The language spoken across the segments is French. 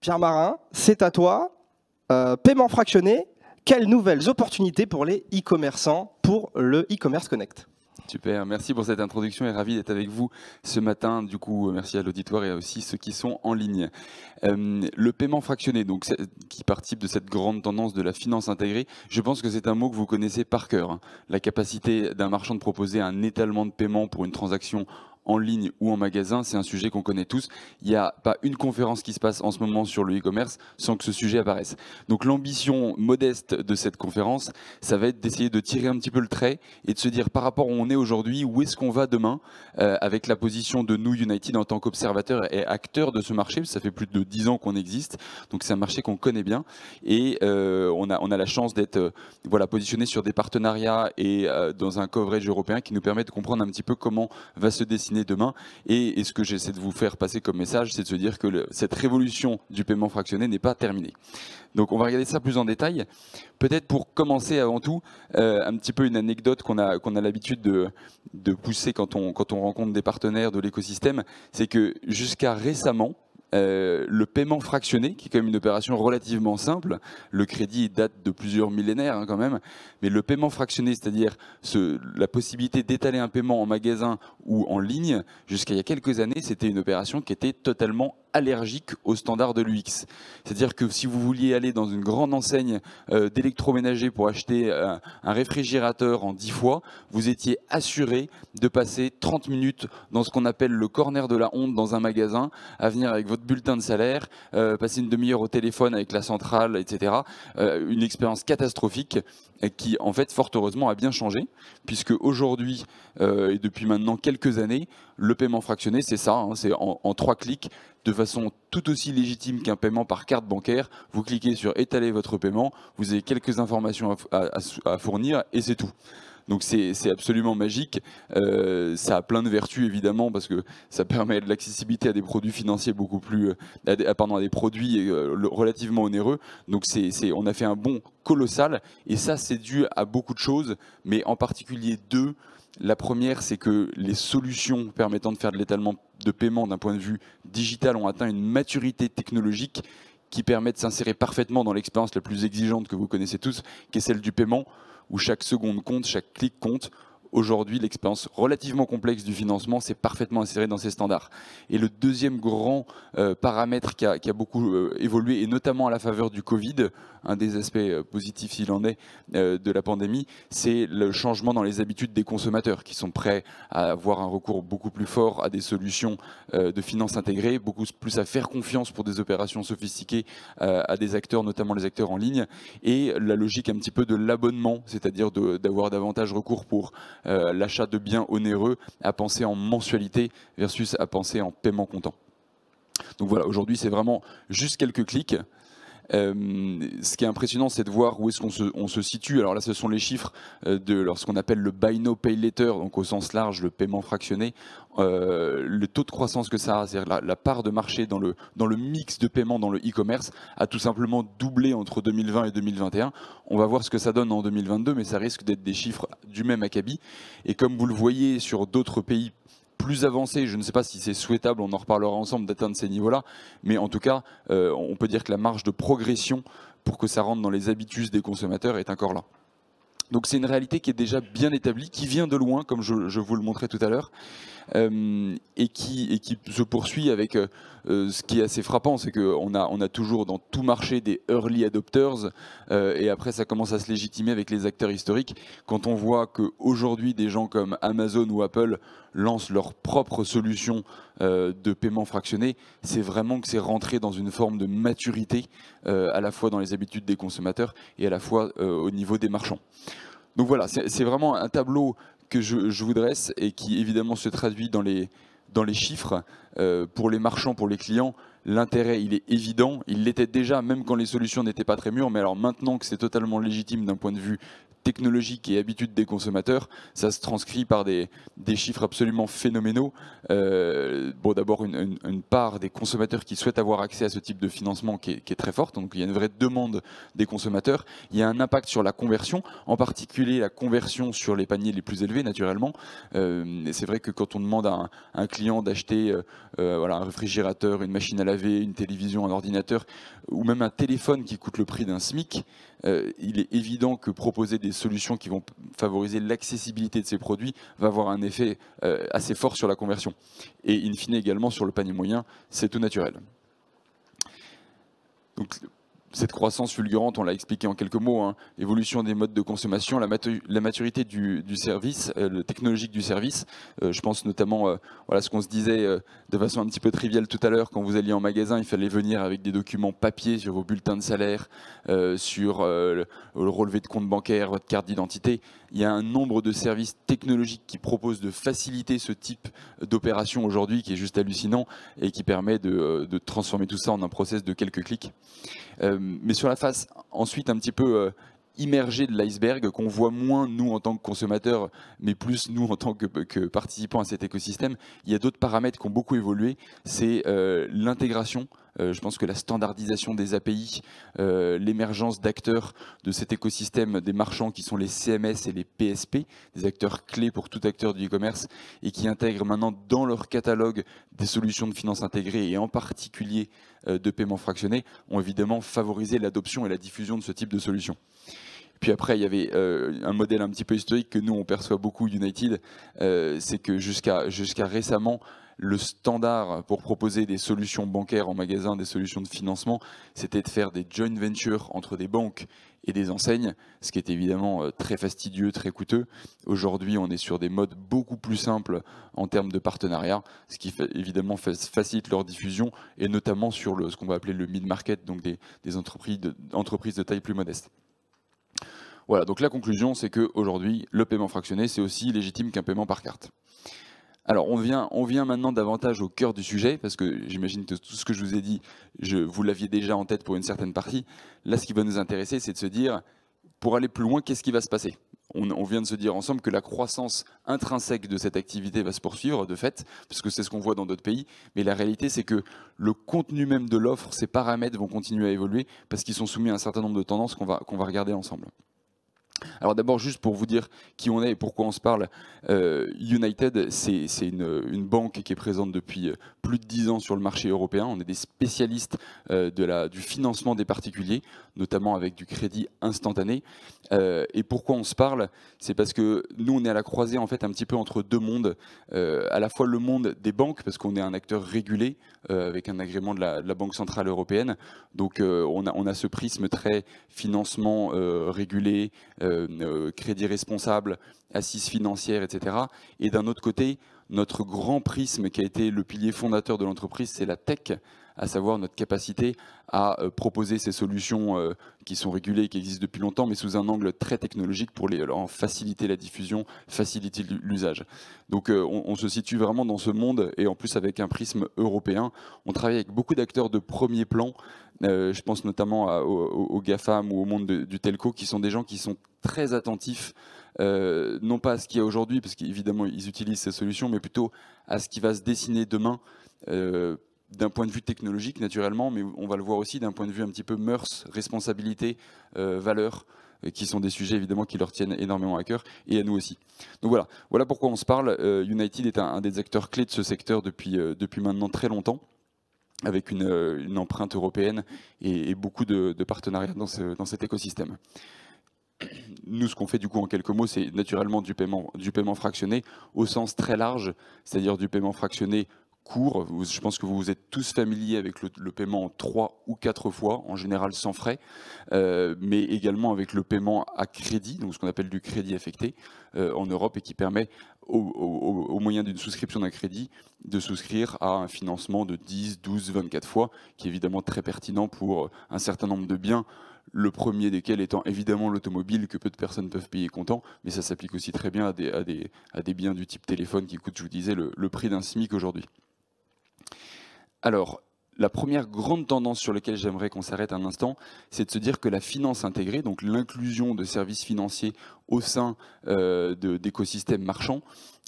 Pierre Marin, c'est à toi. Paiement fractionné, quelles nouvelles opportunités pour les e-commerçants pour le e-commerce Connect? Super, merci pour cette introduction et ravi d'être avec vous ce matin. Du coup, merci à l'auditoire et aussi ceux qui sont en ligne. Le paiement fractionné, donc, qui participe de cette grande tendance de la finance intégrée, je pense que c'est un mot que vous connaissez par cœur, hein. La capacité d'un marchand de proposer un étalement de paiement pour une transaction en ligne ou en magasin, c'est un sujet qu'on connaît tous. Il n'y a pas une conférence qui se passe en ce moment sur le e-commerce sans que ce sujet apparaisse. Donc l'ambition modeste de cette conférence, ça va être d'essayer de tirer un petit peu le trait et de se dire par rapport où on est aujourd'hui, où est-ce qu'on va demain, avec la position de nous, United, en tant qu'observateurs et acteurs de ce marché. Ça fait plus de 10 ans qu'on existe, donc c'est un marché qu'on connaît bien. Et on a la chance d'être positionné sur des partenariats et dans un coverage européen qui nous permet de comprendre un petit peu comment va se dessiner demain. Et ce que j'essaie de vous faire passer comme message, c'est de se dire que cette révolution du paiement fractionné n'est pas terminée. Donc on va regarder ça plus en détail. Peut-être pour commencer avant tout, un petit peu une anecdote qu'on a l'habitude de pousser quand on rencontre des partenaires de l'écosystème, c'est que jusqu'à récemment, le paiement fractionné, qui est quand même une opération relativement simple, le crédit date de plusieurs millénaires, hein, quand même, mais le paiement fractionné, c'est-à-dire la possibilité d'étaler un paiement en magasin ou en ligne, jusqu'à il y a quelques années, c'était une opération qui était totalement allergique aux standards de l'UX. C'est-à-dire que si vous vouliez aller dans une grande enseigne d'électroménager pour acheter un réfrigérateur en 10 fois, vous étiez assuré de passer 30 minutes dans ce qu'on appelle le corner de la honte dans un magasin, à venir avec votre bulletin de salaire, passer une demi-heure au téléphone avec la centrale, etc. Une expérience catastrophique qui, en fait, fort heureusement, a bien changé, puisque aujourd'hui, et depuis maintenant quelques années, le paiement fractionné, c'est ça, hein, c'est en 3 clics, de façon tout aussi légitime qu'un paiement par carte bancaire. Vous cliquez sur étaler votre paiement, vous avez quelques informations à fournir et c'est tout. Donc c'est absolument magique. Ça a plein de vertus évidemment parce que ça permet de l'accessibilité à des produits financiers beaucoup plus, à des produits relativement onéreux. Donc on a fait un bond colossal et ça c'est dû à beaucoup de choses, mais en particulier deux. La première, c'est que les solutions permettant de faire de l'étalement de paiement d'un point de vue digital ont atteint une maturité technologique qui permet de s'insérer parfaitement dans l'expérience la plus exigeante que vous connaissez tous, qui est celle du paiement, où chaque seconde compte, chaque clic compte. Aujourd'hui, l'expérience relativement complexe du financement s'est parfaitement insérée dans ces standards. Et le deuxième grand paramètre qui a beaucoup évolué, et notamment à la faveur du Covid, un des aspects positifs s'il en est de la pandémie, c'est le changement dans les habitudes des consommateurs qui sont prêts à avoir un recours beaucoup plus fort à des solutions de finance intégrée, beaucoup plus à faire confiance pour des opérations sophistiquées à des acteurs, notamment les acteurs en ligne, et la logique un petit peu de l'abonnement, c'est-à-dire d'avoir davantage recours pour l'achat de biens onéreux, à penser en mensualité versus à penser en paiement comptant. Donc voilà, aujourd'hui c'est vraiment juste quelques clics. Ce qui est impressionnant, c'est de voir où est-ce qu'on se situe. Alors là, ce sont les chiffres de ce qu'on appelle le Buy Now Pay Later, donc au sens large, le paiement fractionné. Le taux de croissance que ça a, c'est-à-dire la part de marché dans le mix de paiement dans le e-commerce, a tout simplement doublé entre 2020 et 2021. On va voir ce que ça donne en 2022, mais ça risque d'être des chiffres du même acabit. Et comme vous le voyez sur d'autres pays plus avancé, je ne sais pas si c'est souhaitable, on en reparlera ensemble d'atteindre ces niveaux-là, mais en tout cas, on peut dire que la marge de progression pour que ça rentre dans les habitudes des consommateurs est encore là. Donc c'est une réalité qui est déjà bien établie, qui vient de loin, comme je vous le montrais tout à l'heure, et qui se poursuit avec ce qui est assez frappant, c'est qu'on a toujours dans tout marché des early adopters, et après ça commence à se légitimer avec les acteurs historiques. Quand on voit qu'aujourd'hui des gens comme Amazon ou Apple lancent leur propre solution de paiement fractionné, c'est vraiment que c'est rentré dans une forme de maturité, à la fois dans les habitudes des consommateurs et à la fois au niveau des marchands. Donc voilà, c'est vraiment un tableau que je vous dresse et qui évidemment se traduit dans les chiffres. Pour les marchands, pour les clients, l'intérêt il est évident, il l'était déjà même quand les solutions n'étaient pas très mûres, mais alors maintenant que c'est totalement légitime d'un point de vue technologique et habitude des consommateurs, ça se transcrit par des chiffres absolument phénoménaux. Bon, d'abord une part des consommateurs qui souhaitent avoir accès à ce type de financement qui est très forte, donc il y a une vraie demande des consommateurs. Il y a un impact sur la conversion, en particulier la conversion sur les paniers les plus élevés naturellement. C'est vrai que quand on demande à un client d'acheter voilà, un réfrigérateur, une machine à laver, une télévision, un ordinateur, ou même un téléphone qui coûte le prix d'un SMIC, il est évident que proposer des solutions qui vont favoriser l'accessibilité de ces produits va avoir un effet assez fort sur la conversion. Et in fine également sur le panier moyen, c'est tout naturel. Donc, cette croissance fulgurante, on l'a expliqué en quelques mots, hein, l'évolution des modes de consommation, la maturité du service, le technologique du service. Je pense notamment voilà, ce qu'on se disait de façon un petit peu triviale tout à l'heure, quand vous alliez en magasin, il fallait venir avec des documents papier sur vos bulletins de salaire, sur le relevé de compte bancaire, votre carte d'identité. Il y a un nombre de services technologiques qui proposent de faciliter ce type d'opération aujourd'hui qui est juste hallucinant et qui permet de transformer tout ça en un process de quelques clics. Mais sur la face ensuite un petit peu immergée de l'iceberg, qu'on voit moins nous en tant que consommateurs, mais plus nous en tant que participants à cet écosystème, il y a d'autres paramètres qui ont beaucoup évolué. C'est l'intégration. Je pense que la standardisation des API, l'émergence d'acteurs de cet écosystème des marchands qui sont les CMS et les PSP, des acteurs clés pour tout acteur du e-commerce et qui intègrent maintenant dans leur catalogue des solutions de finance intégrée et en particulier de paiement fractionné, ont évidemment favorisé l'adoption et la diffusion de ce type de solutions. Puis après, il y avait un modèle un petit peu historique que nous, on perçoit beaucoup, United, c'est que jusqu'à récemment, le standard pour proposer des solutions bancaires en magasin, des solutions de financement, c'était de faire des joint ventures entre des banques et des enseignes, ce qui est évidemment très fastidieux, très coûteux. Aujourd'hui, on est sur des modes beaucoup plus simples en termes de partenariat, ce qui évidemment facilite leur diffusion, et notamment sur ce qu'on va appeler le mid-market, donc des entreprises de taille plus modeste. Voilà, donc la conclusion, c'est qu'aujourd'hui, le paiement fractionné, c'est aussi légitime qu'un paiement par carte. Alors, on vient maintenant davantage au cœur du sujet, parce que j'imagine que tout ce que je vous ai dit, vous l'aviez déjà en tête pour une certaine partie. Là, ce qui va nous intéresser, c'est de se dire, pour aller plus loin, qu'est-ce qui va se passer ? On vient de se dire ensemble que la croissance intrinsèque de cette activité va se poursuivre, de fait, parce que c'est ce qu'on voit dans d'autres pays. Mais la réalité, c'est que le contenu même de l'offre, ses paramètres vont continuer à évoluer, parce qu'ils sont soumis à un certain nombre de tendances qu'on va regarder ensemble. Alors d'abord, juste pour vous dire qui on est et pourquoi on se parle, United, c'est une banque qui est présente depuis plus de 10 ans sur le marché européen. On est des spécialistes du financement des particuliers, notamment avec du crédit instantané. Et pourquoi on se parle? C'est parce que nous, on est à la croisée en fait un petit peu entre deux mondes. À la fois le monde des banques, parce qu'on est un acteur régulé avec un agrément de la Banque Centrale Européenne. Donc on a ce prisme très financement régulé, crédit responsable, assise financière, etc. Et d'un autre côté, notre grand prisme qui a été le pilier fondateur de l'entreprise, c'est la tech, à savoir notre capacité à proposer ces solutions qui sont régulées, qui existent depuis longtemps, mais sous un angle très technologique pour en faciliter la diffusion, faciliter l'usage. Donc on se situe vraiment dans ce monde, et en plus avec un prisme européen. On travaille avec beaucoup d'acteurs de premier plan. Je pense notamment aux GAFAM ou au monde du telco, qui sont des gens qui sont très attentifs, non pas à ce qu'il y a aujourd'hui, parce qu'évidemment ils utilisent ces solutions, mais plutôt à ce qui va se dessiner demain, d'un point de vue technologique naturellement, mais on va le voir aussi d'un point de vue un petit peu mœurs, responsabilité, valeurs, qui sont des sujets évidemment qui leur tiennent énormément à cœur, et à nous aussi. Donc voilà pourquoi on se parle. United est un des acteurs clés de ce secteur depuis maintenant très longtemps, avec une empreinte européenne et beaucoup de partenariats dans cet écosystème. Nous, ce qu'on fait du coup en quelques mots, c'est naturellement du paiement fractionné au sens très large, c'est-à-dire du paiement fractionné court. Je pense que vous vous êtes tous familiers avec le paiement en 3 ou 4 fois, en général sans frais, mais également avec le paiement à crédit, donc ce qu'on appelle du crédit affecté en Europe, et qui permet au moyen d'une souscription d'un crédit de souscrire à un financement de 10, 12, 24 fois, qui est évidemment très pertinent pour un certain nombre de biens. Le premier desquels étant évidemment l'automobile, que peu de personnes peuvent payer comptant, mais ça s'applique aussi très bien à des biens du type téléphone qui coûtent, je vous disais, le prix d'un SMIC aujourd'hui. Alors, la première grande tendance sur laquelle j'aimerais qu'on s'arrête un instant, c'est de se dire que la finance intégrée, donc l'inclusion de services financiers au sein d'écosystèmes marchands,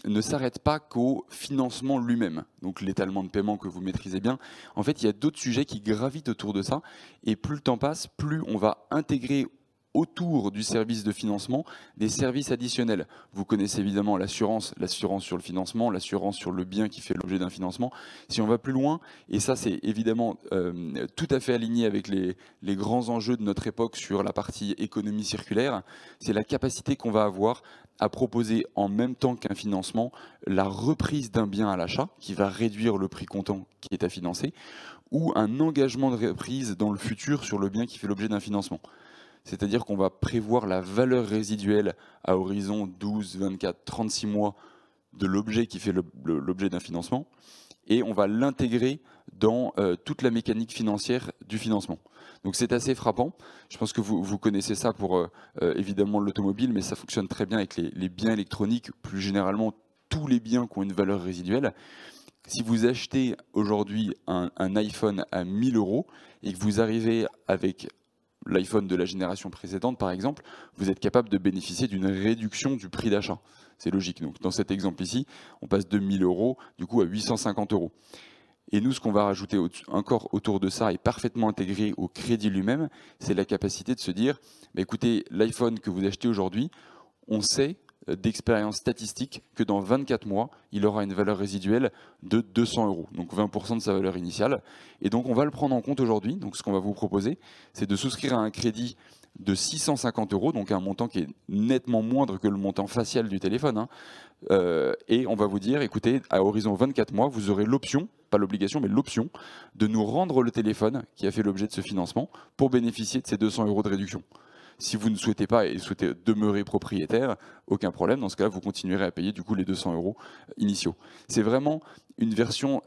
ne s'arrête pas qu'au financement lui-même, donc l'étalement de paiement que vous maîtrisez bien. En fait, il y a d'autres sujets qui gravitent autour de ça, et plus le temps passe, plus on va intégrer autour du service de financement des services additionnels. Vous connaissez évidemment l'assurance sur le financement, l'assurance sur le bien qui fait l'objet d'un financement. Si on va plus loin, et ça c'est évidemment tout à fait aligné avec les grands enjeux de notre époque sur la partie économie circulaire, c'est la capacité qu'on va avoir à proposer en même temps qu'un financement la reprise d'un bien à l'achat qui va réduire le prix comptant qui est à financer, ou un engagement de reprise dans le futur sur le bien qui fait l'objet d'un financement. C'est-à-dire qu'on va prévoir la valeur résiduelle à horizon 12, 24, 36 mois de l'objet qui fait l'objet d'un financement, et on va l'intégrer dans toute la mécanique financière du financement. Donc c'est assez frappant. Je pense que vous connaissez ça pour évidemment l'automobile, mais ça fonctionne très bien avec les biens électroniques, plus généralement tous les biens qui ont une valeur résiduelle. Si vous achetez aujourd'hui un iPhone à 1000 € et que vous arrivez avec l'iPhone de la génération précédente, par exemple, vous êtes capable de bénéficier d'une réduction du prix d'achat. C'est logique. Donc, dans cet exemple ici, on passe de 1000 € du coup à 850 €. Et nous, ce qu'on va rajouter encore autour de ça et parfaitement intégré au crédit lui-même, c'est la capacité de se dire, bah, écoutez, l'iPhone que vous achetez aujourd'hui, on sait d'expérience statistique que dans 24 mois, il aura une valeur résiduelle de 200 €, donc 20% de sa valeur initiale. Et donc on va le prendre en compte aujourd'hui. Donc ce qu'on va vous proposer, c'est de souscrire à un crédit de 650 €, donc un montant qui est nettement moindre que le montant facial du téléphone. Et on va vous dire, écoutez, à horizon 24 mois, vous aurez l'option, pas l'obligation, mais l'option de nous rendre le téléphone qui a fait l'objet de ce financement pour bénéficier de ces 200 € de réduction. Si vous ne souhaitez pas et souhaitez demeurer propriétaire, aucun problème. Dans ce cas-là, vous continuerez à payer du coup les 200 € initiaux. C'est vraiment une version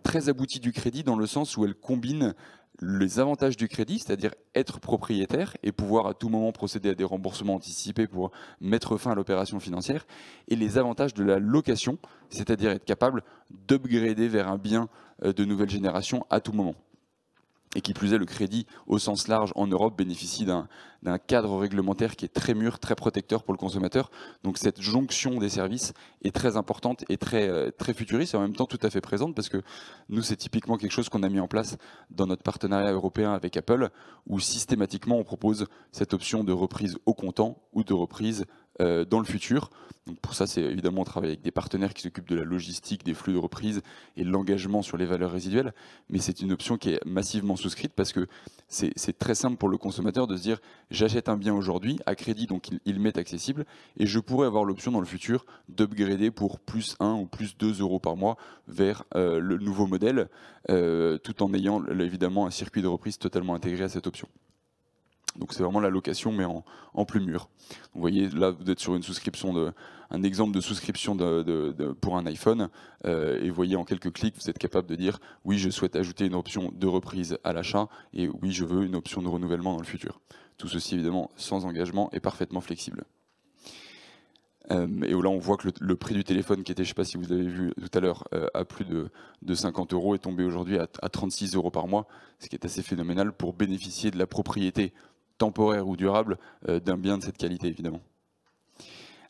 très aboutie du crédit dans le sens où elle combine les avantages du crédit, c'est-à-dire être propriétaire et pouvoir à tout moment procéder à des remboursements anticipés pour mettre fin à l'opération financière, et les avantages de la location, c'est-à-dire être capable d'upgrader vers un bien de nouvelle génération à tout moment. Et qui plus est, le crédit au sens large en Europe bénéficie d'un cadre réglementaire qui est très mûr, très protecteur pour le consommateur. Donc cette jonction des services est très importante et très futuriste et en même temps tout à fait présente, parce que nous, c'est typiquement quelque chose qu'on a mis en place dans notre partenariat européen avec Apple, où systématiquement on propose cette option de reprise au comptant ou de reprise dans le futur. Donc pour ça, c'est évidemment on travaille avec des partenaires qui s'occupent de la logistique, des flux de reprise et de l'engagement sur les valeurs résiduelles, mais c'est une option qui est massivement souscrite parce que c'est très simple pour le consommateur de se dire j'achète un bien aujourd'hui à crédit, donc il m'est accessible, et je pourrais avoir l'option dans le futur d'upgrader pour plus 1 ou plus 2 € par mois vers le nouveau modèle, tout en ayant évidemment un circuit de reprise totalement intégré à cette option. Donc c'est vraiment la location, mais en plus mûr. Vous voyez, là, vous êtes sur une souscription un exemple de souscription pour un iPhone, et vous voyez en quelques clics, vous êtes capable de dire oui, je souhaite ajouter une option de reprise à l'achat, et oui, je veux une option de renouvellement dans le futur. Tout ceci évidemment sans engagement et parfaitement flexible. Et là, on voit que le prix du téléphone, qui était, je ne sais pas si vous avez vu tout à l'heure, à plus de 50 €, est tombé aujourd'hui à 36 € par mois, ce qui est assez phénoménal pour bénéficier de la propriété temporaire ou durable d'un bien de cette qualité, évidemment.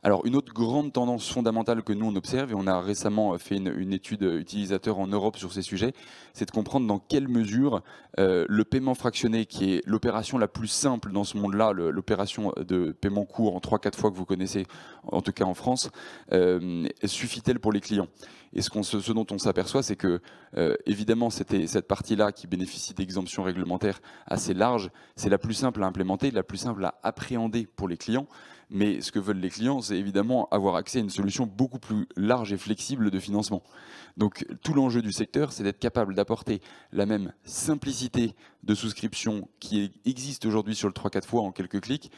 Alors, une autre grande tendance fondamentale que nous on observe, et on a récemment fait une étude utilisateur en Europe sur ces sujets, c'est de comprendre dans quelle mesure le paiement fractionné, qui est l'opération la plus simple dans ce monde-là, l'opération de paiement court en 3-4 fois que vous connaissez, en tout cas en France, suffit-elle pour les clients? Et ce dont on s'aperçoit, c'est que, évidemment, cette partie-là qui bénéficie d'exemptions réglementaires assez larges, c'est la plus simple à implémenter, la plus simple à appréhender pour les clients. Mais ce que veulent les clients, c'est évidemment avoir accès à une solution beaucoup plus large et flexible de financement. Donc tout l'enjeu du secteur, c'est d'être capable d'apporter la même simplicité de souscription qui existe aujourd'hui sur le 3-4 fois en quelques clics,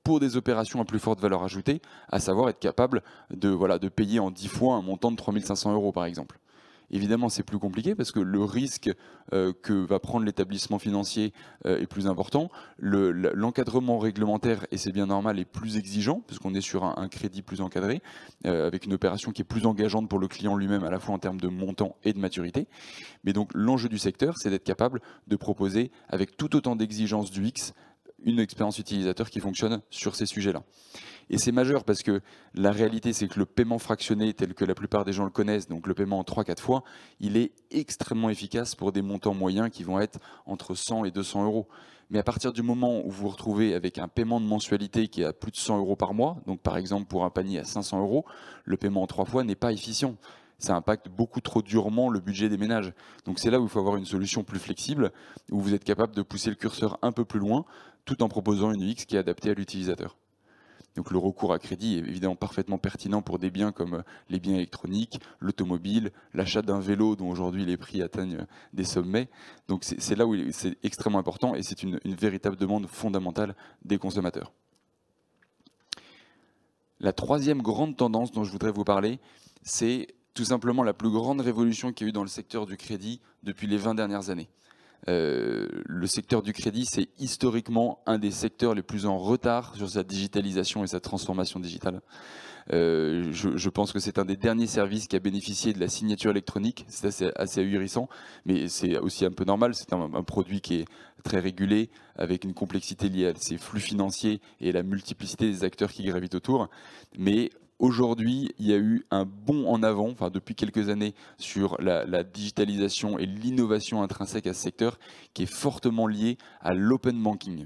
pour des opérations à plus forte valeur ajoutée, à savoir être capable de payer en 10 fois un montant de 3 500 € par exemple. Évidemment, c'est plus compliqué parce que le risque que va prendre l'établissement financier est plus important. L'encadrement réglementaire, et c'est bien normal, est plus exigeant puisqu'on est sur un crédit plus encadré, avec une opération qui est plus engageante pour le client lui-même, à la fois en termes de montant et de maturité. Mais donc l'enjeu du secteur, c'est d'être capable de proposer, avec tout autant d'exigences du X, une expérience utilisateur qui fonctionne sur ces sujets-là. Et c'est majeur parce que la réalité, c'est que le paiement fractionné, tel que la plupart des gens le connaissent, donc le paiement en 3-4 fois, il est extrêmement efficace pour des montants moyens qui vont être entre 100 et 200 euros. Mais à partir du moment où vous vous retrouvez avec un paiement de mensualité qui est à plus de 100 euros par mois, donc par exemple pour un panier à 500 euros, le paiement en 3 fois n'est pas efficient. Ça impacte beaucoup trop durement le budget des ménages. Donc c'est là où il faut avoir une solution plus flexible, où vous êtes capable de pousser le curseur un peu plus loin, tout en proposant une UX qui est adaptée à l'utilisateur. Donc le recours à crédit est évidemment parfaitement pertinent pour des biens comme les biens électroniques, l'automobile, l'achat d'un vélo dont aujourd'hui les prix atteignent des sommets. Donc c'est là où c'est extrêmement important et c'est une véritable demande fondamentale des consommateurs. La troisième grande tendance dont je voudrais vous parler, c'est tout simplement la plus grande révolution qu'il y a eu dans le secteur du crédit depuis les 20 dernières années. Le secteur du crédit, c'est historiquement un des secteurs les plus en retard sur sa digitalisation et sa transformation digitale. Je pense que c'est un des derniers services qui a bénéficié de la signature électronique. C'est assez ahurissant, mais c'est aussi un peu normal. C'est un produit qui est très régulé, avec une complexité liée à ses flux financiers et la multiplicité des acteurs qui gravitent autour. Mais aujourd'hui, il y a eu un bond en avant, enfin depuis quelques années, sur la digitalisation et l'innovation intrinsèque à ce secteur, qui est fortement lié à l'open banking.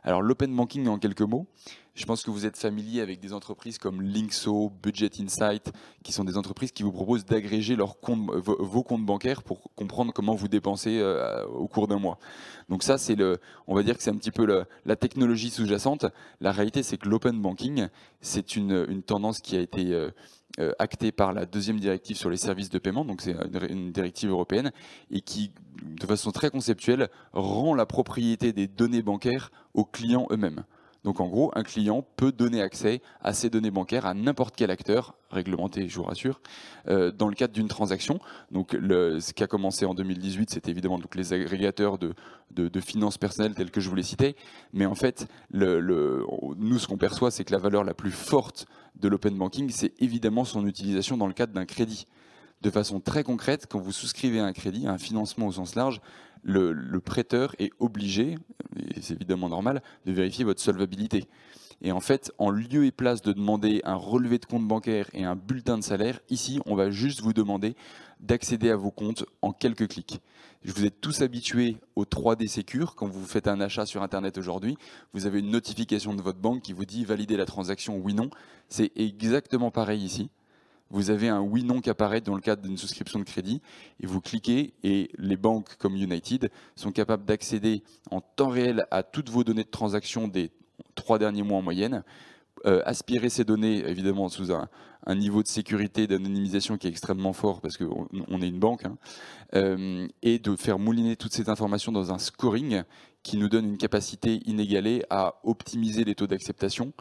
Alors l'open banking, en quelques mots, je pense que vous êtes familier avec des entreprises comme Linkso, Budget Insight, qui sont des entreprises qui vous proposent d'agréger vos comptes bancaires pour comprendre comment vous dépensez au cours d'un mois. Donc ça, on va dire que c'est un petit peu la technologie sous-jacente. La réalité, c'est que l'open banking, c'est une tendance qui a été actée par la deuxième directive sur les services de paiement, donc c'est une directive européenne, et qui, de façon très conceptuelle, rend la propriété des données bancaires aux clients eux-mêmes. Donc en gros, un client peut donner accès à ses données bancaires à n'importe quel acteur, réglementé, je vous rassure, dans le cadre d'une transaction. Donc ce qui a commencé en 2018, c'est évidemment donc les agrégateurs de finances personnelles tels que je vous les citais. Mais en fait, nous, ce qu'on perçoit, c'est que la valeur la plus forte de l'open banking, c'est évidemment son utilisation dans le cadre d'un crédit. De façon très concrète, quand vous souscrivez à un crédit, à un financement au sens large, le prêteur est obligé, et c'est évidemment normal, de vérifier votre solvabilité. Et en fait, en lieu et place de demander un relevé de compte bancaire et un bulletin de salaire, ici, on va juste vous demander d'accéder à vos comptes en quelques clics. Vous êtes tous habitués au 3D Secure. Quand vous faites un achat sur Internet aujourd'hui, vous avez une notification de votre banque qui vous dit valider la transaction oui/non. C'est exactement pareil ici. Vous avez un oui/non qui apparaît dans le cadre d'une souscription de crédit et vous cliquez et les banques comme United sont capables d'accéder en temps réel à toutes vos données de transaction des 3 derniers mois en moyenne, aspirer ces données évidemment sous un niveau de sécurité, d'anonymisation qui est extrêmement fort parce qu'on est une banque, et de faire mouliner toutes ces informations dans un scoring qui nous donne une capacité inégalée à optimiser les taux d'acceptation,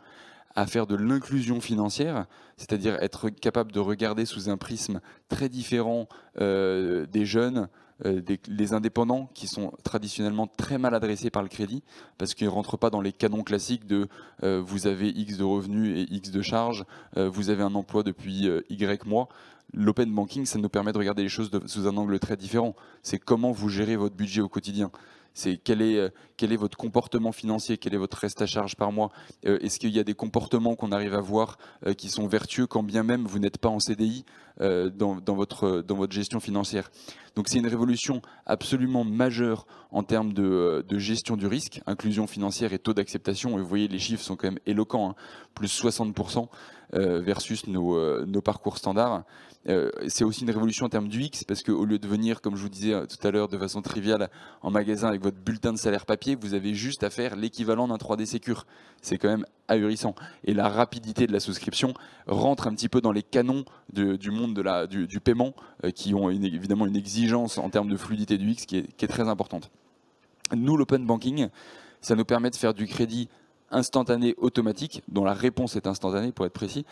à faire de l'inclusion financière, c'est-à-dire être capable de regarder sous un prisme très différent des jeunes, les indépendants qui sont traditionnellement très mal adressés par le crédit parce qu'ils ne rentrent pas dans les canons classiques de vous avez X de revenus et X de charges, vous avez un emploi depuis Y mois. L'open banking, ça nous permet de regarder les choses sous un angle très différent. C'est comment vous gérez votre budget au quotidien. C'est quel est votre comportement financier, quel est votre reste à charge par mois. Est-ce qu'il y a des comportements qu'on arrive à voir qui sont vertueux quand bien même vous n'êtes pas en CDI dans votre gestion financière. Donc c'est une révolution absolument majeure en termes de gestion du risque, inclusion financière et taux d'acceptation. Et vous voyez, les chiffres sont quand même éloquents, hein, plus 60% versus nos parcours standards. C'est aussi une révolution en termes d'UX parce qu'au lieu de venir, comme je vous disais tout à l'heure, de façon triviale en magasin avec votre bulletin de salaire papier, vous avez juste à faire l'équivalent d'un 3D Secure. C'est quand même ahurissant. Et la rapidité de la souscription rentre un petit peu dans les canons du monde du paiement qui ont évidemment une exigence en termes de fluidité du UX qui est très importante. Nous, l'open banking, ça nous permet de faire du crédit instantané automatique, dont la réponse est instantanée pour être précis,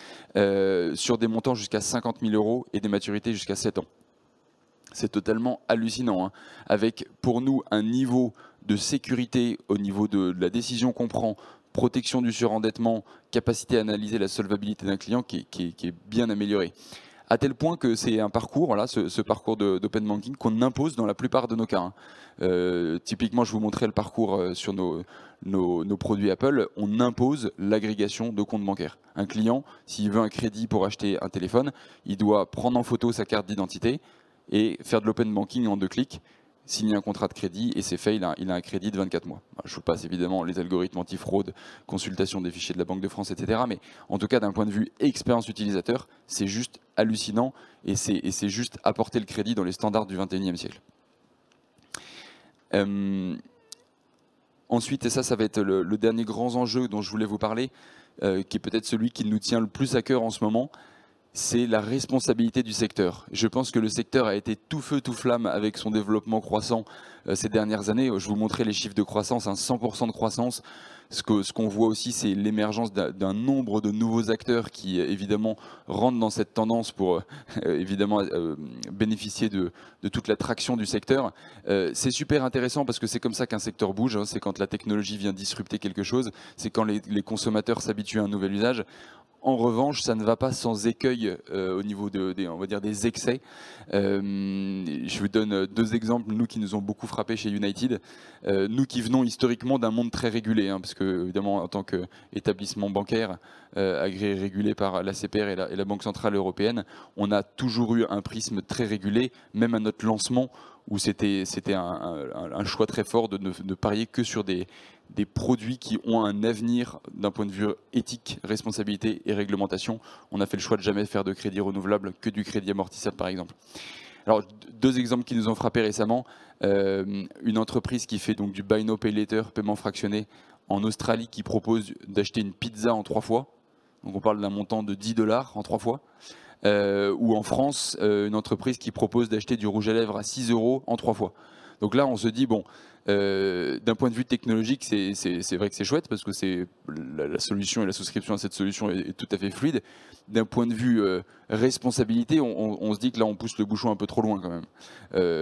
sur des montants jusqu'à 50 000 € et des maturités jusqu'à 7 ans. C'est totalement hallucinant, hein, avec pour nous un niveau de sécurité au niveau de la décision qu'on prend, protection du surendettement, capacité à analyser la solvabilité d'un client qui est bien améliorée. à tel point que c'est un parcours, voilà, ce parcours d'open banking qu'on impose dans la plupart de nos cas. Typiquement, je vous montrais le parcours sur nos produits Apple. On impose l'agrégation de comptes bancaires. Un client, s'il veut un crédit pour acheter un téléphone, il doit prendre en photo sa carte d'identité et faire de l'open banking en 2 clics, signer un contrat de crédit et c'est fait, il a un crédit de 24 mois. Je vous passe évidemment les algorithmes anti-fraude, consultation des fichiers de la Banque de France, etc. Mais en tout cas, d'un point de vue expérience utilisateur, c'est juste hallucinant et c'est juste apporter le crédit dans les standards du 21e siècle. Ensuite, et ça va être le dernier grand enjeu dont je voulais vous parler, qui est peut-être celui qui nous tient le plus à cœur en ce moment, c'est la responsabilité du secteur. Je pense que le secteur a été tout feu, tout flamme avec son développement croissant ces dernières années. Je vous montrais les chiffres de croissance, 100% de croissance. Ce qu'on voit aussi, c'est l'émergence d'un nombre de nouveaux acteurs qui, évidemment, rentrent dans cette tendance pour, évidemment, bénéficier de toute la traction du secteur. C'est super intéressant parce que c'est comme ça qu'un secteur bouge. Hein. C'est quand la technologie vient disrupter quelque chose. C'est quand les consommateurs s'habituent à un nouvel usage. En revanche, ça ne va pas sans écueil au niveau on va dire des excès. Je vous donne 2 exemples, nous qui nous ont beaucoup frappé chez United. Nous qui venons historiquement d'un monde très régulé, hein, parce que évidemment en tant qu'établissement bancaire agréé et régulé par l'ACPR et la Banque Centrale Européenne, on a toujours eu un prisme très régulé, même à notre lancement, où c'était un choix très fort de ne parier que sur des produits qui ont un avenir d'un point de vue éthique, responsabilité et réglementation. On a fait le choix de jamais faire de crédit renouvelable, que du crédit amortissable par exemple. Alors 2 exemples qui nous ont frappé récemment. Une entreprise qui fait donc du buy now pay later, paiement fractionné en Australie, qui propose d'acheter une pizza en 3 fois. Donc on parle d'un montant de 10 $ en 3 fois. Ou en France, une entreprise qui propose d'acheter du rouge à lèvres à 6 € en 3 fois. Donc là, on se dit, bon, d'un point de vue technologique, c'est vrai que c'est chouette parce que la solution et la souscription à cette solution est tout à fait fluide. D'un point de vue responsabilité, on se dit que là, on pousse le bouchon un peu trop loin quand même.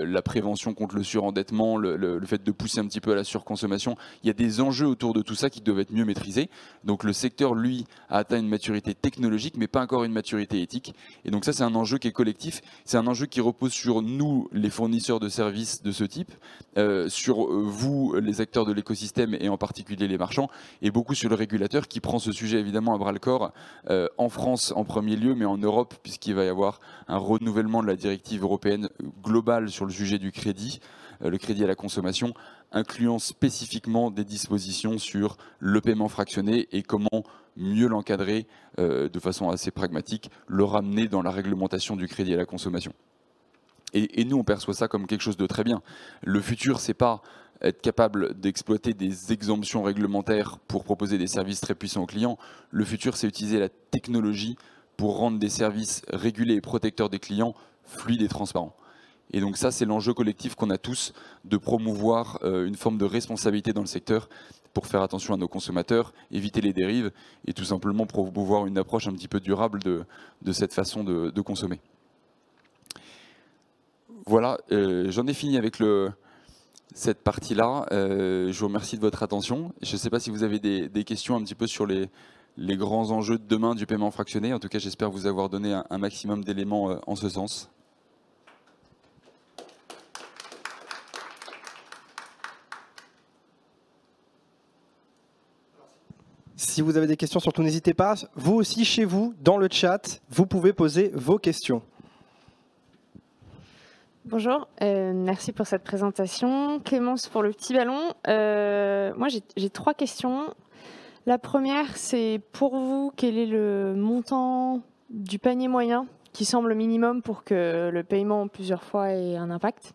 La prévention contre le surendettement, le fait de pousser un petit peu à la surconsommation, il y a des enjeux autour de tout ça qui doivent être mieux maîtrisés. Donc le secteur, lui, a atteint une maturité technologique, mais pas encore une maturité éthique. Et donc ça, c'est un enjeu qui est collectif. C'est un enjeu qui repose sur nous, les fournisseurs de services de ce type, sur vous, les acteurs de l'écosystème et en particulier les marchands, et beaucoup sur le régulateur qui prend ce sujet évidemment à bras le corps, en France en premier lieu, mais en Europe, puisqu'il va y avoir un renouvellement de la directive européenne globale sur le sujet du crédit, le crédit à la consommation, incluant spécifiquement des dispositions sur le paiement fractionné et comment mieux l'encadrer de façon assez pragmatique, le ramener dans la réglementation du crédit à la consommation. Et nous, on perçoit ça comme quelque chose de très bien. Le futur, c'est pas être capable d'exploiter des exemptions réglementaires pour proposer des services très puissants aux clients. Le futur, c'est utiliser la technologie pour rendre des services régulés et protecteurs des clients fluides et transparents. Et donc ça, c'est l'enjeu collectif qu'on a tous, de promouvoir une forme de responsabilité dans le secteur pour faire attention à nos consommateurs, éviter les dérives et tout simplement promouvoir une approche un petit peu durable de cette façon de consommer. Voilà, j'en ai fini avec cette partie-là. Je vous remercie de votre attention. Je ne sais pas si vous avez des questions un petit peu sur les grands enjeux de demain du paiement fractionné. En tout cas, j'espère vous avoir donné un maximum d'éléments en ce sens. Si vous avez des questions, surtout n'hésitez pas. Vous aussi, chez vous, dans le chat, vous pouvez poser vos questions. Bonjour, merci pour cette présentation. Clémence pour le petit ballon. Moi, j'ai 3 questions. La première, c'est pour vous, quel est le montant du panier moyen qui semble minimum pour que le paiement en plusieurs fois ait un impact?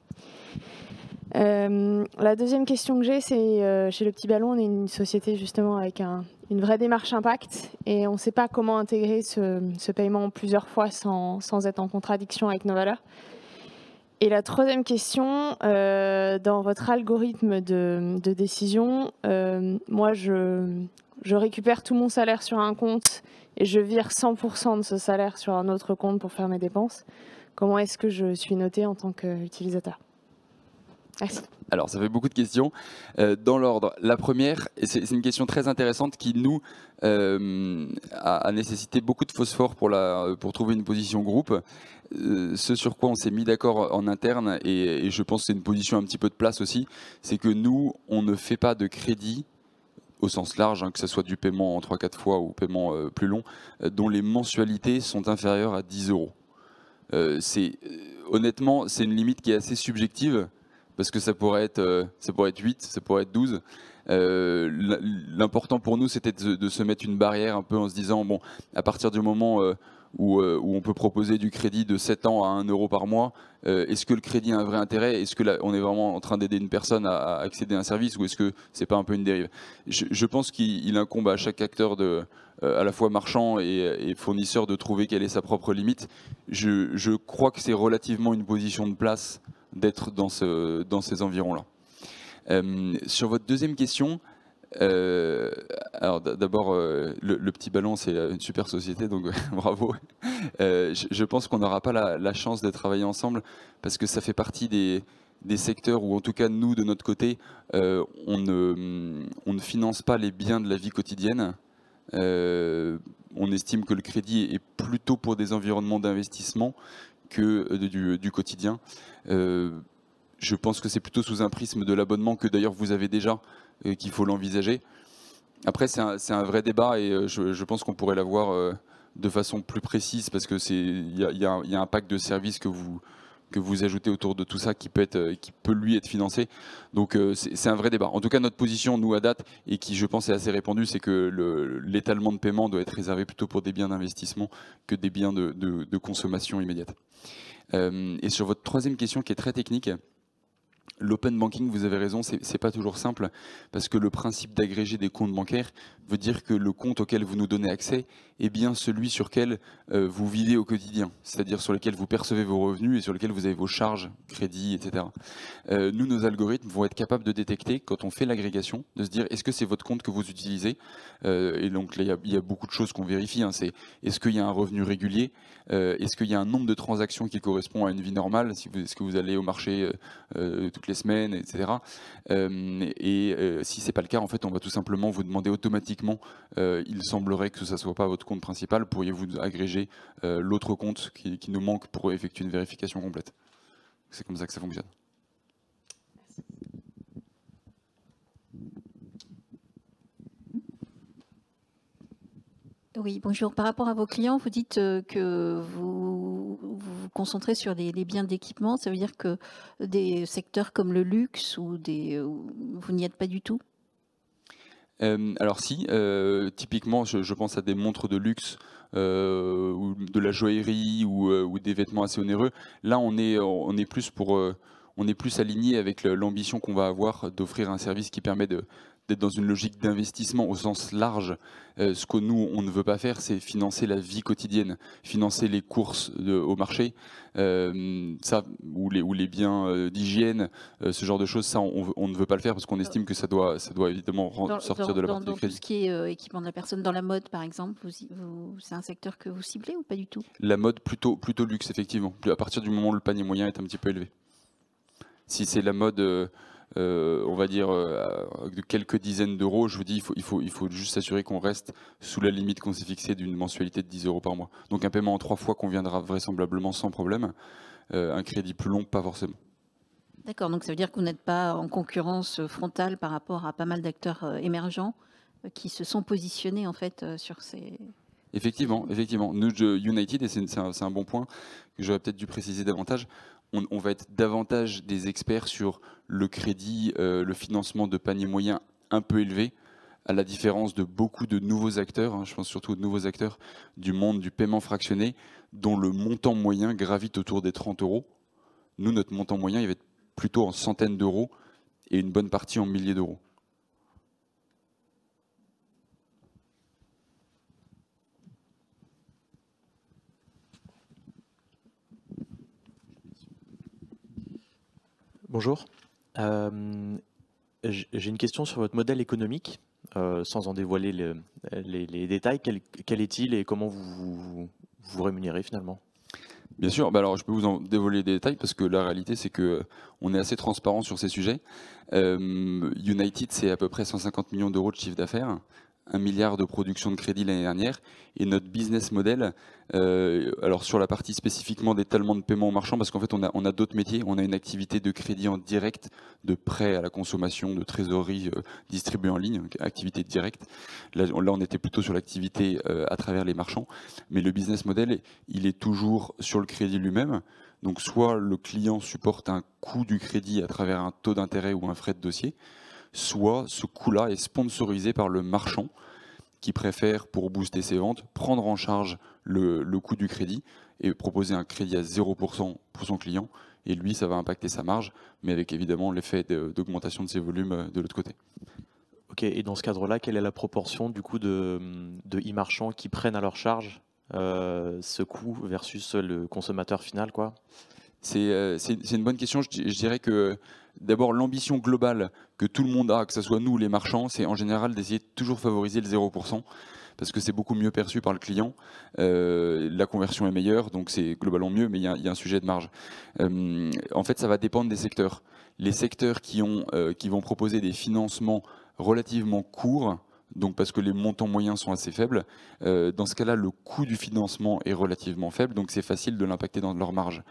La deuxième question que j'ai, c'est chez le petit ballon, on est une société justement avec une vraie démarche impact et on ne sait pas comment intégrer ce paiement en plusieurs fois sans être en contradiction avec nos valeurs. Et la troisième question, dans votre algorithme de décision, moi je récupère tout mon salaire sur un compte et je vire 100% de ce salaire sur un autre compte pour faire mes dépenses. Comment est-ce que je suis noté en tant qu'utilisateur? Merci. Alors, ça fait beaucoup de questions. Dans l'ordre, la première, et c'est une question très intéressante qui, nous, a nécessité beaucoup de phosphore pour trouver une position groupe. Ce sur quoi on s'est mis d'accord en interne, et je pense que c'est une position un petit peu de place aussi, c'est que nous, on ne fait pas de crédit au sens large, hein, que ce soit du paiement en 3-4 fois ou paiement plus long, dont les mensualités sont inférieures à 10 euros. Honnêtement, c'est une limite qui est assez subjective, parce que ça pourrait être 8, ça pourrait être 12. L'important pour nous, c'était de se mettre une barrière un peu en se disant, bon, à partir du moment où on peut proposer du crédit de 7 ans à 1 euro par mois, est-ce que le crédit a un vrai intérêt? Est-ce que on est vraiment en train d'aider une personne à accéder à un service, ou est-ce que c'est pas un peu une dérive? Je pense qu'il incombe à chaque acteur à la fois marchand et fournisseur de trouver quelle est sa propre limite. Je crois que c'est relativement une position de place d'être dans ces environs-là. Sur votre deuxième question, alors d'abord, le petit ballon, c'est une super société, donc bravo. Je pense qu'on n'aura pas la chance de travailler ensemble, parce que ça fait partie des secteurs où, en tout cas, nous, de notre côté, on ne finance pas les biens de la vie quotidienne. On estime que le crédit est plutôt pour des environnements d'investissement que du quotidien. Je pense que c'est plutôt sous un prisme de l'abonnement, que d'ailleurs vous avez déjà, qu'il faut l'envisager. Après, c'est un vrai débat, et je pense qu'on pourrait l'avoir de façon plus précise, parce que il y a un pack de services que vous ajoutez autour de tout ça qui peut lui être financé. Donc c'est un vrai débat. En tout cas, notre position, nous, à date, et qui, je pense, est assez répandue, c'est que l'étalement de paiement doit être réservé plutôt pour des biens d'investissement que des biens de consommation immédiate. Et sur votre troisième question, qui est très technique, l'open banking, vous avez raison, c'est pas toujours simple, parce que le principe d'agréger des comptes bancaires veut dire que le compte auquel vous nous donnez accès est bien celui sur lequel vous vivez au quotidien, c'est-à-dire sur lequel vous percevez vos revenus et sur lequel vous avez vos charges, crédits, etc. Nous, nos algorithmes vont être capables de détecter, quand on fait l'agrégation, de se dire est-ce que c'est votre compte que vous utilisez, et donc là, il y a beaucoup de choses qu'on vérifie, hein, c'est est-ce qu'il y a un revenu régulier, est-ce qu'il y a un nombre de transactions qui correspond à une vie normale, est-ce que vous allez au marché toutes les semaines, etc. Si c'est pas le cas, en fait, on va tout simplement vous demander automatiquement, il semblerait que ce ne soit pas votre compte principal, pourriez-vous agréger l'autre compte qui nous manque pour effectuer une vérification complète. C'est comme ça que ça fonctionne. Oui, bonjour. Par rapport à vos clients, vous dites que vous vous concentrez sur les biens d'équipement. Ça veut dire que des secteurs comme le luxe ou vous n'y êtes pas du tout? Alors si, typiquement, je pense à des montres de luxe, ou de la joaillerie, ou des vêtements assez onéreux. Là, on est plus aligné avec l'ambition qu'on va avoir d'offrir un service qui permet d'être dans une logique d'investissement au sens large. Ce que nous, on ne veut pas faire, c'est financer la vie quotidienne, financer les courses au marché, ou les biens d'hygiène, ce genre de choses. Ça, on ne veut pas le faire, parce qu'on estime que ça doit évidemment sortir de la partie du crédit. Dans tout ce qui est équipement de la personne, dans la mode par exemple, c'est un secteur que vous ciblez ou pas du tout? La mode, plutôt luxe, effectivement. À partir du moment où le panier moyen est un petit peu élevé. Si c'est la mode, on va dire, de quelques dizaines d'euros, je vous dis, il faut juste s'assurer qu'on reste sous la limite qu'on s'est fixée d'une mensualité de 10 euros par mois. Donc un paiement en 3 fois conviendra vraisemblablement sans problème. Un crédit plus long, pas forcément. D'accord, donc ça veut dire que vous n'êtes pas en concurrence frontale par rapport à pas mal d'acteurs émergents qui se sont positionnés en fait sur ces... Effectivement. Nous, United, et c'est un bon point que j'aurais peut-être dû préciser davantage, on va être davantage des experts sur le crédit, le financement de paniers moyens un peu élevés, à la différence de beaucoup de nouveaux acteurs, hein, je pense surtout aux nouveaux acteurs du monde du paiement fractionné, dont le montant moyen gravite autour des 30 euros. Nous, notre montant moyen, il va être plutôt en centaines d'euros, et une bonne partie en milliers d'euros. Bonjour. J'ai une question sur votre modèle économique, sans en dévoiler les détails. Quel est-il et comment vous rémunérez finalement? Bien sûr, bah alors je peux vous en dévoiler des détails parce que la réalité c'est que on est assez transparent sur ces sujets. United c'est à peu près 150 millions d'euros de chiffre d'affaires, 1 milliard de production de crédit l'année dernière, et notre business model, alors sur la partie spécifiquement d'étalement de paiement aux marchands, parce qu'en fait on a d'autres métiers, on a une activité de crédit en direct, de prêt à la consommation, de trésorerie distribuée en ligne, activité directe. Là on était plutôt sur l'activité à travers les marchands, mais le business model il est toujours sur le crédit lui-même. Donc soit le client supporte un coût du crédit à travers un taux d'intérêt ou un frais de dossier, soit ce coût-là est sponsorisé par le marchand qui préfère, pour booster ses ventes, prendre en charge le coût du crédit et proposer un crédit à 0% pour son client. Et lui, ça va impacter sa marge, mais avec évidemment l'effet d'augmentation de ses volumes de l'autre côté. Ok, et dans ce cadre-là, quelle est la proportion du coup de e-marchands qui prennent à leur charge ce coût versus le consommateur final, quoi? C'est une bonne question. Je dirais que d'abord l'ambition globale que tout le monde a, que ce soit nous ou les marchands, c'est en général d'essayer de toujours favoriser le 0%, parce que c'est beaucoup mieux perçu par le client. La conversion est meilleure, donc c'est globalement mieux, mais il y a un sujet de marge. En fait, ça va dépendre des secteurs. Les secteurs qui vont proposer des financements relativement courts, donc parce que les montants moyens sont assez faibles, dans ce cas-là, le coût du financement est relativement faible, donc c'est facile de l'impacter dans leur marge.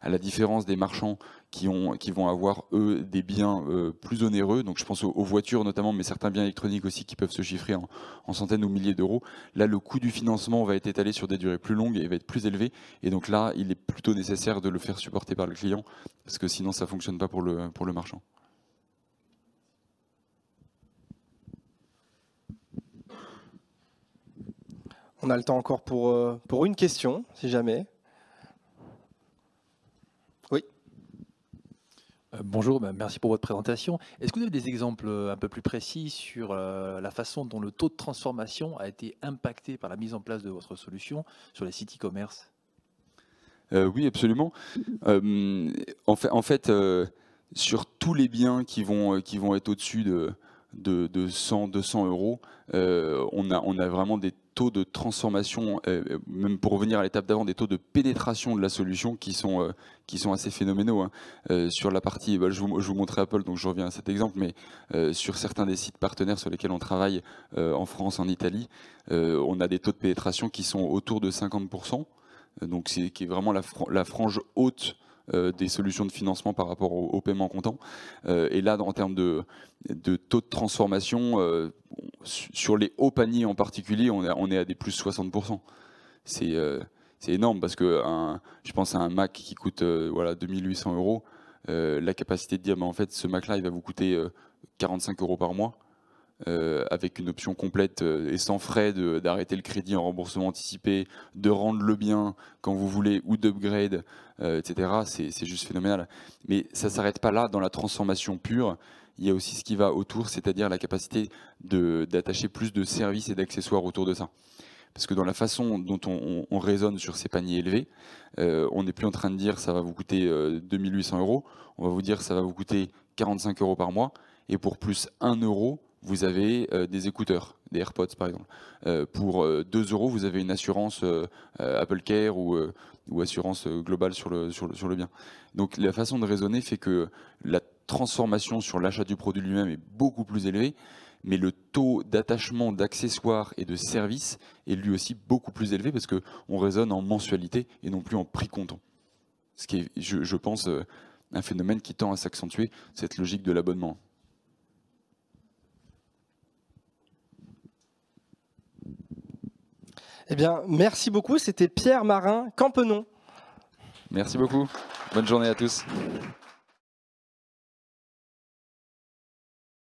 À la différence des marchands qui vont avoir, eux, des biens plus onéreux, donc je pense aux voitures notamment, mais certains biens électroniques aussi qui peuvent se chiffrer en centaines ou milliers d'euros. Là, le coût du financement va être étalé sur des durées plus longues et va être plus élevé, et donc là, il est plutôt nécessaire de le faire supporter par le client, parce que sinon ça ne fonctionne pas pour le marchand. On a le temps encore pour une question, si jamais. Oui. Bonjour, merci pour votre présentation. Est-ce que vous avez des exemples un peu plus précis sur la façon dont le taux de transformation a été impacté par la mise en place de votre solution sur les sites e-commerce? Oui, absolument. En fait, sur tous les biens qui vont être au-dessus de 100, 200 euros, on a vraiment des taux de transformation, même pour revenir à l'étape d'avant, des taux de pénétration de la solution qui sont assez phénoménaux. Sur la partie, je vous montrais Apple, donc je reviens à cet exemple, mais sur certains des sites partenaires sur lesquels on travaille en France, en Italie, on a des taux de pénétration qui sont autour de 50%, donc qui est vraiment la frange haute des solutions de financement par rapport au paiement comptant. Et là, en termes de taux de transformation, sur les hauts paniers en particulier, on est à des plus 60%. C'est énorme parce que je pense à un Mac qui coûte 2800 euros. La capacité de dire, en fait, ce Mac-là, il va vous coûter 45 euros par mois. Avec une option complète et sans frais d'arrêter le crédit en remboursement anticipé, de rendre le bien quand vous voulez ou d'upgrade, etc. C'est juste phénoménal. Mais ça ne s'arrête pas là dans la transformation pure. Il y a aussi ce qui va autour, c'est-à-dire la capacité d'attacher plus de services et d'accessoires autour de ça. Parce que dans la façon dont on raisonne sur ces paniers élevés, on n'est plus en train de dire ça va vous coûter 2800 euros, on va vous dire ça va vous coûter 45 euros par mois, et pour plus 1 euro, vous avez des écouteurs, des AirPods par exemple. Pour 2 euros, vous avez une assurance Apple Care ou assurance globale sur le bien. Donc la façon de raisonner fait que la transformation sur l'achat du produit lui-même est beaucoup plus élevée, mais le taux d'attachement d'accessoires et de services est lui aussi beaucoup plus élevé parce qu'on raisonne en mensualité et non plus en prix comptant. Ce qui est, je pense, un phénomène qui tend à s'accentuer, cette logique de l'abonnement. Eh bien, merci beaucoup. C'était Pierre Marin Campenon. Merci beaucoup. Bonne journée à tous.